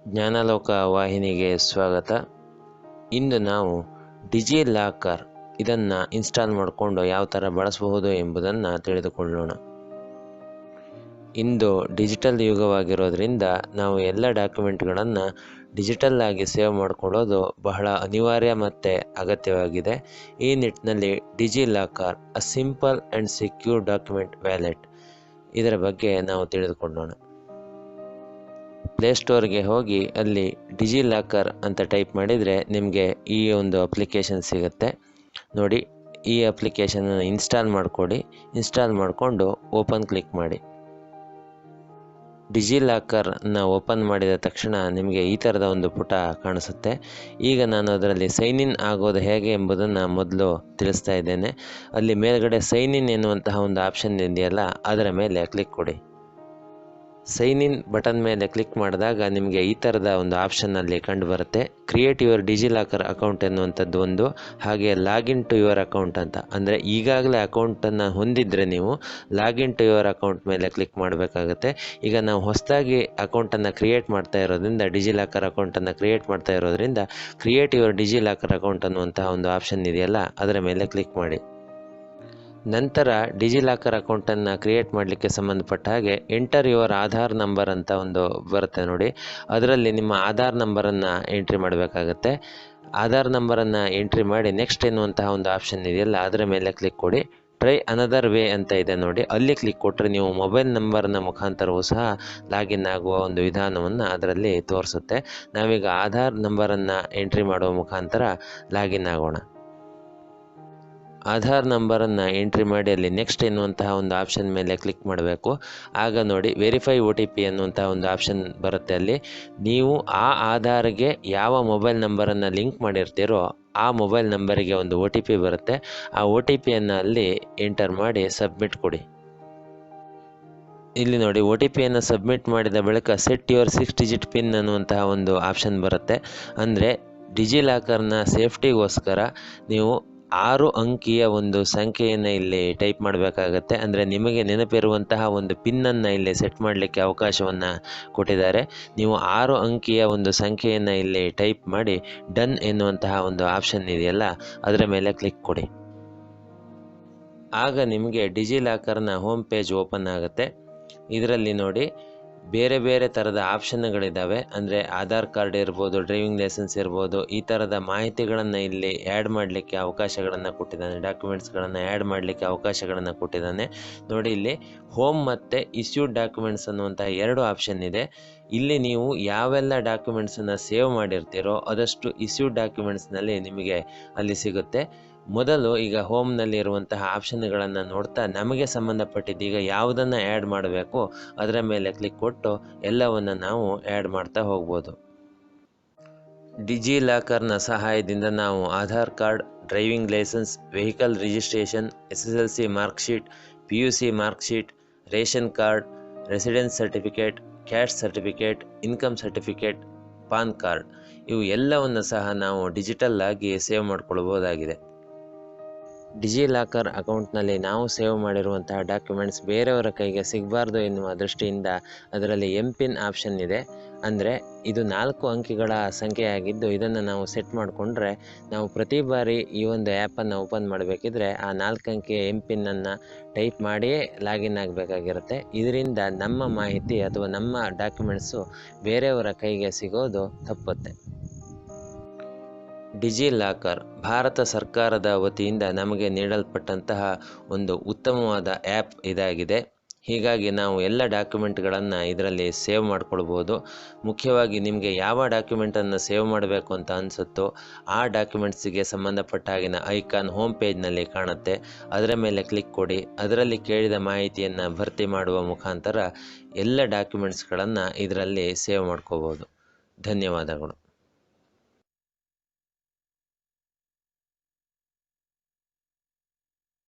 ಜ್ಞಾನಲೋಕ ವಾಹಿನಿಗೆ ಸ್ವಾಗತ. ಇಂದು ನಾವು ಡಿಜಿಲಾಕರ್ ಇದನ್ನು ಇನ್ಸ್ಟಾಲ್ ಮಾಡಿಕೊಂಡು ಯಾವ ಥರ ಬಳಸಬಹುದು ಎಂಬುದನ್ನು ತಿಳಿದುಕೊಳ್ಳೋಣ. ಇಂದು ಡಿಜಿಟಲ್ ಯುಗವಾಗಿರೋದ್ರಿಂದ ನಾವು ಎಲ್ಲ ಡಾಕ್ಯುಮೆಂಟ್ಗಳನ್ನು ಡಿಜಿಟಲ್ ಆಗಿ ಸೇವ್ ಮಾಡಿಕೊಳ್ಳೋದು ಬಹಳ ಅನಿವಾರ್ಯ ಮತ್ತು ಅಗತ್ಯವಾಗಿದೆ. ಈ ನಿಟ್ಟಿನಲ್ಲಿ DigiLocker a simple and secure document wallet ಇದರ ಬಗ್ಗೆ ನಾವು ತಿಳಿದುಕೊಳ್ಳೋಣ. ಪ್ಲೇಸ್ಟೋರ್ಗೆ ಹೋಗಿ ಅಲ್ಲಿ ಡಿಜಿಲಾಕರ್ ಅಂತ ಟೈಪ್ ಮಾಡಿದರೆ ನಿಮಗೆ ಈ ಒಂದು ಅಪ್ಲಿಕೇಶನ್ ಸಿಗುತ್ತೆ. ನೋಡಿ, ಈ ಅಪ್ಲಿಕೇಶನನ್ನು ಇನ್ಸ್ಟಾಲ್ ಮಾಡಿಕೊಡಿ. ಇನ್ಸ್ಟಾಲ್ ಮಾಡಿಕೊಂಡು ಓಪನ್ ಕ್ಲಿಕ್ ಮಾಡಿ. ಡಿಜಿಲಾಕರ್ನ ಓಪನ್ ಮಾಡಿದ ತಕ್ಷಣ ನಿಮಗೆ ಈ ಥರದ ಒಂದು ಪುಟ ಕಾಣಿಸುತ್ತೆ. ಈಗ ನಾನು ಅದರಲ್ಲಿ ಸೈನ್ ಇನ್ ಆಗೋದು ಹೇಗೆ ಎಂಬುದನ್ನು ಮೊದಲು ತಿಳಿಸ್ತಾ ಇದ್ದೇನೆ. ಅಲ್ಲಿ ಮೇಲ್ಗಡೆ ಸೈನ್ ಇನ್ ಎನ್ನುವಂತಹ ಒಂದು ಆಪ್ಷನ್ ಇದೆಯಲ್ಲ, ಅದರ ಮೇಲೆ ಕ್ಲಿಕ್ ಕೊಡಿ. ಸೈನ್ ಇನ್ ಬಟನ್ ಮೇಲೆ ಕ್ಲಿಕ್ ಮಾಡಿದಾಗ ನಿಮಗೆ ಈ ಥರದ ಒಂದು ಆಪ್ಷನ್ನಲ್ಲಿ ಕಂಡು ಬರುತ್ತೆ. ಕ್ರಿಯೇಟ್ ಯುವರ್ ಡಿಜಿಲಾಕರ್ ಅಕೌಂಟ್ ಎನ್ನುವಂಥದ್ದು ಒಂದು, ಹಾಗೆ ಲಾಗಿನ್ ಟು ಯುವರ್ ಅಕೌಂಟ್ ಅಂತ. ಅಂದರೆ ಈಗಾಗಲೇ ಅಕೌಂಟನ್ನು ಹೊಂದಿದ್ರೆ ನೀವು ಲಾಗಿನ್ ಟು ಯುವರ್ ಅಕೌಂಟ್ ಮೇಲೆ ಕ್ಲಿಕ್ ಮಾಡಬೇಕಾಗುತ್ತೆ. ಈಗ ನಾವು ಹೊಸದಾಗಿ ಅಕೌಂಟನ್ನು ಕ್ರಿಯೇಟ್ ಮಾಡ್ತಾ ಇರೋದ್ರಿಂದ, ಡಿಜಿಲಾಕರ್ ಅಕೌಂಟನ್ನು ಕ್ರಿಯೇಟ್ ಮಾಡ್ತಾ ಇರೋದ್ರಿಂದ ಕ್ರಿಯೇಟ್ ಯುವರ್ ಡಿಜಿಲಾಕರ್ ಅಕೌಂಟ್ ಅನ್ನುವಂತಹ ಒಂದು ಆಪ್ಷನ್ ಇದೆಯಲ್ಲ, ಅದರ ಮೇಲೆ ಕ್ಲಿಕ್ ಮಾಡಿ. ನಂತರ ಡಿಜಿಲಾಕರ್ ಅಕೌಂಟನ್ನು ಕ್ರಿಯೇಟ್ ಮಾಡಲಿಕ್ಕೆ ಸಂಬಂಧಪಟ್ಟ ಹಾಗೆ ಎಂಟರ್ ಯುವರ್ ಆಧಾರ್ ನಂಬರ್ ಅಂತ ಒಂದು ಬರುತ್ತೆ ನೋಡಿ. ಅದರಲ್ಲಿ ನಿಮ್ಮ ಆಧಾರ್ ನಂಬರನ್ನು ಎಂಟ್ರಿ ಮಾಡಬೇಕಾಗತ್ತೆ. ಆಧಾರ್ ನಂಬರನ್ನು ಎಂಟ್ರಿ ಮಾಡಿ ನೆಕ್ಸ್ಟ್ ಎನ್ನುವಂತಹ ಒಂದು ಆಪ್ಷನ್ ಇದೆಯಲ್ಲ, ಅದರ ಮೇಲೆ ಕ್ಲಿಕ್ ಕೊಡಿ. ಟ್ರೈ ಅನದರ್ ವೇ ಅಂತ ಇದೆ ನೋಡಿ, ಅಲ್ಲಿ ಕ್ಲಿಕ್ ಕೊಟ್ಟರೆ ನೀವು ಮೊಬೈಲ್ ನಂಬರ್ನ ಮುಖಾಂತರವೂ ಸಹ ಲಾಗಿನ್ ಆಗುವ ಒಂದು ವಿಧಾನವನ್ನು ಅದರಲ್ಲಿ ತೋರಿಸುತ್ತೆ. ನಾವೀಗ ಆಧಾರ್ ನಂಬರನ್ನು ಎಂಟ್ರಿ ಮಾಡುವ ಮುಖಾಂತರ ಲಾಗಿನ್ ಆಗೋಣ. ಆಧಾರ್ ನಂಬರನ್ನು ಎಂಟ್ರಿ ಮಾಡಿ ಅಲ್ಲಿ ನೆಕ್ಸ್ಟ್ ಎನ್ನುವಂತಹ ಒಂದು ಆಪ್ಷನ್ ಮೇಲೆ ಕ್ಲಿಕ್ ಮಾಡಬೇಕು. ಆಗ ನೋಡಿ ವೆರಿಫೈ OTP ಅನ್ನುವಂತಹ ಒಂದು ಆಪ್ಷನ್ ಬರುತ್ತೆ. ಅಲ್ಲಿ ನೀವು ಆ ಆಧಾರ್ಗೆ ಯಾವ ಮೊಬೈಲ್ ನಂಬರನ್ನು ಲಿಂಕ್ ಮಾಡಿರ್ತೀರೋ ಆ ಮೊಬೈಲ್ ನಂಬರಿಗೆ ಒಂದು OTP ಬರುತ್ತೆ. ಆ OTPಯನ್ನು ಅಲ್ಲಿ ಎಂಟರ್ ಮಾಡಿ ಸಬ್ಮಿಟ್ ಕೊಡಿ. ಇಲ್ಲಿ ನೋಡಿ OTPಯನ್ನು ಸಬ್ಮಿಟ್ ಮಾಡಿದ ಬಳಿಕ ಸೆಟ್ ಯುವರ್ 6 ಡಿಜಿಟ್ ಪಿನ್ ಅನ್ನುವಂತಹ ಒಂದು ಆಪ್ಷನ್ ಬರುತ್ತೆ. ಅಂದರೆ ಡಿಜಿಲಾಕರ್ನ ಸೇಫ್ಟಿಗೋಸ್ಕರ ನೀವು 6 ಅಂಕಿಯ ಒಂದು ಸಂಖ್ಯೆಯನ್ನು ಇಲ್ಲಿ ಟೈಪ್ ಮಾಡಬೇಕಾಗತ್ತೆ. ಅಂದರೆ ನಿಮಗೆ ನೆನಪಿರುವಂತಹ ಒಂದು ಪಿನ್ನನ್ನು ಇಲ್ಲಿ ಸೆಟ್ ಮಾಡಲಿಕ್ಕೆ ಅವಕಾಶವನ್ನು ಕೊಟ್ಟಿದ್ದಾರೆ. ನೀವು 6 ಅಂಕಿಯ ಒಂದು ಸಂಖ್ಯೆಯನ್ನು ಇಲ್ಲಿ ಟೈಪ್ ಮಾಡಿ ಡನ್ ಎನ್ನುವಂತಹ ಒಂದು ಆಪ್ಷನ್ ಇದೆಯಲ್ಲ, ಅದರ ಮೇಲೆ ಕ್ಲಿಕ್ ಕೊಡಿ. ಆಗ ನಿಮಗೆ ಡಿಜಿಲಾಕರ್ನ ಹೋಮ್ ಪೇಜ್ ಓಪನ್ ಆಗುತ್ತೆ. ಇದರಲ್ಲಿ ನೋಡಿ ಬೇರೆ ಬೇರೆ ಥರದ ಆಪ್ಷನ್ಗಳಿದ್ದಾವೆ. ಅಂದರೆ ಆಧಾರ್ ಕಾರ್ಡ್ ಇರ್ಬೋದು, ಡ್ರೈವಿಂಗ್ ಲೈಸೆನ್ಸ್ ಇರ್ಬೋದು, ಈ ಥರದ ಮಾಹಿತಿಗಳನ್ನು ಇಲ್ಲಿ ಆ್ಯಡ್ ಮಾಡಲಿಕ್ಕೆ ಅವಕಾಶಗಳನ್ನು ಕೊಟ್ಟಿದ್ದಾನೆ. ಡಾಕ್ಯುಮೆಂಟ್ಸ್ಗಳನ್ನು ಆ್ಯಡ್ ಮಾಡಲಿಕ್ಕೆ ಅವಕಾಶಗಳನ್ನು ಕೊಟ್ಟಿದ್ದಾನೆ. ನೋಡಿ, ಇಲ್ಲಿ ಹೋಮ್ ಮತ್ತು ಇಶ್ಯೂಡ್ ಡಾಕ್ಯುಮೆಂಟ್ಸ್ ಅನ್ನುವಂಥ 2 ಆಪ್ಷನ್ ಇದೆ. ಇಲ್ಲಿ ನೀವು ಯಾವೆಲ್ಲ ಡಾಕ್ಯುಮೆಂಟ್ಸನ್ನು ಸೇವ್ ಮಾಡಿರ್ತೀರೋ ಅದಷ್ಟು ಇಶ್ಯೂಡ್ ಡಾಕ್ಯುಮೆಂಟ್ಸ್ನಲ್ಲಿ ನಿಮಗೆ ಅಲ್ಲಿ ಸಿಗುತ್ತೆ. ಮೊದಲು ಈಗ ಹೋಮ್ನಲ್ಲಿ ಇರುವಂತಹ ಆಪ್ಷನ್ಗಳನ್ನು ನೋಡ್ತಾ ನಮಗೆ ಸಂಬಂಧಪಟ್ಟಿದ್ದು ಈಗ ಯಾವುದನ್ನು ಆ್ಯಡ್ ಮಾಡಬೇಕು ಅದರ ಮೇಲೆ ಕ್ಲಿಕ್ ಕೊಟ್ಟು ಎಲ್ಲವನ್ನು ನಾವು ಆ್ಯಡ್ ಮಾಡ್ತಾ ಹೋಗ್ಬೋದು. ಡಿಜಿಲಾಕರ್ನ ಸಹಾಯದಿಂದ ನಾವು Aadhaar card, driving licence, vehicle registration, SSLC marksheet, PUC marksheet, ration card, residence certificate, caste certificate, income certificate, PAN card, ಇವು ಎಲ್ಲವನ್ನು ಸಹ ನಾವು ಡಿಜಿಟಲ್ ಆಗಿ ಸೇವ್ ಮಾಡಿಕೊಳ್ಬೋದಾಗಿದೆ. ಡಿಜಿಲಾಕರ್ ಅಕೌಂಟ್ನಲ್ಲಿ ನಾವು ಸೇವ್ ಮಾಡಿರುವಂತಹ ಡಾಕ್ಯುಮೆಂಟ್ಸ್ ಬೇರೆಯವರ ಕೈಗೆ ಸಿಗಬಾರ್ದು ಎನ್ನುವ ದೃಷ್ಟಿಯಿಂದ ಅದರಲ್ಲಿ MPIN ಆಪ್ಷನ್ ಇದೆ. ಅಂದರೆ ಇದು 4 ಅಂಕಿಗಳ ಸಂಖ್ಯೆಯಾಗಿದ್ದು ಇದನ್ನು ನಾವು ಸೆಟ್ ಮಾಡಿಕೊಂಡ್ರೆ ನಾವು ಪ್ರತಿ ಬಾರಿ ಈ ಒಂದು ಆ್ಯಪನ್ನು ಓಪನ್ ಮಾಡಬೇಕಿದ್ರೆ ಆ 4 ಅಂಕಿಯ MPIN ಟೈಪ್ ಮಾಡಿಯೇ ಲಾಗಿನ್ ಆಗಬೇಕಾಗಿರುತ್ತೆ. ಇದರಿಂದ ನಮ್ಮ ಮಾಹಿತಿ ಅಥವಾ ನಮ್ಮ ಡಾಕ್ಯುಮೆಂಟ್ಸು ಬೇರೆಯವರ ಕೈಗೆ ಸಿಗೋದು ತಪ್ಪುತ್ತೆ. ಡಿಜಿಲಾಕರ್ ಭಾರತ ಸರ್ಕಾರದ ವತಿಯಿಂದ ನಮಗೆ ನೀಡಲ್ಪಟ್ಟಂತಹ ಒಂದು ಉತ್ತಮವಾದ ಆ್ಯಪ್ ಇದಾಗಿದೆ. ಹೀಗಾಗಿ ನಾವು ಎಲ್ಲ ಡಾಕ್ಯುಮೆಂಟ್ಗಳನ್ನು ಇದರಲ್ಲಿ ಸೇವ್ ಮಾಡ್ಕೊಳ್ಬೋದು. ಮುಖ್ಯವಾಗಿ ನಿಮಗೆ ಯಾವ ಡಾಕ್ಯುಮೆಂಟನ್ನು ಸೇವ್ ಮಾಡಬೇಕು ಅಂತ ಅನಿಸುತ್ತೋ ಆ ಡಾಕ್ಯುಮೆಂಟ್ಸಿಗೆ ಸಂಬಂಧಪಟ್ಟ ಹಾಗಿನ ಐಕಾನ್ ಹೋಮ್ ಪೇಜ್ನಲ್ಲಿ ಕಾಣುತ್ತೆ. ಅದರ ಮೇಲೆ ಕ್ಲಿಕ್ ಕೊಡಿ. ಅದರಲ್ಲಿ ಕೇಳಿದ ಮಾಹಿತಿಯನ್ನು ಭರ್ತಿ ಮಾಡುವ ಮುಖಾಂತರ ಎಲ್ಲ ಡಾಕ್ಯುಮೆಂಟ್ಸ್ಗಳನ್ನು ಇದರಲ್ಲಿ ಸೇವ್ ಮಾಡ್ಕೋಬೋದು. ಧನ್ಯವಾದಗಳು.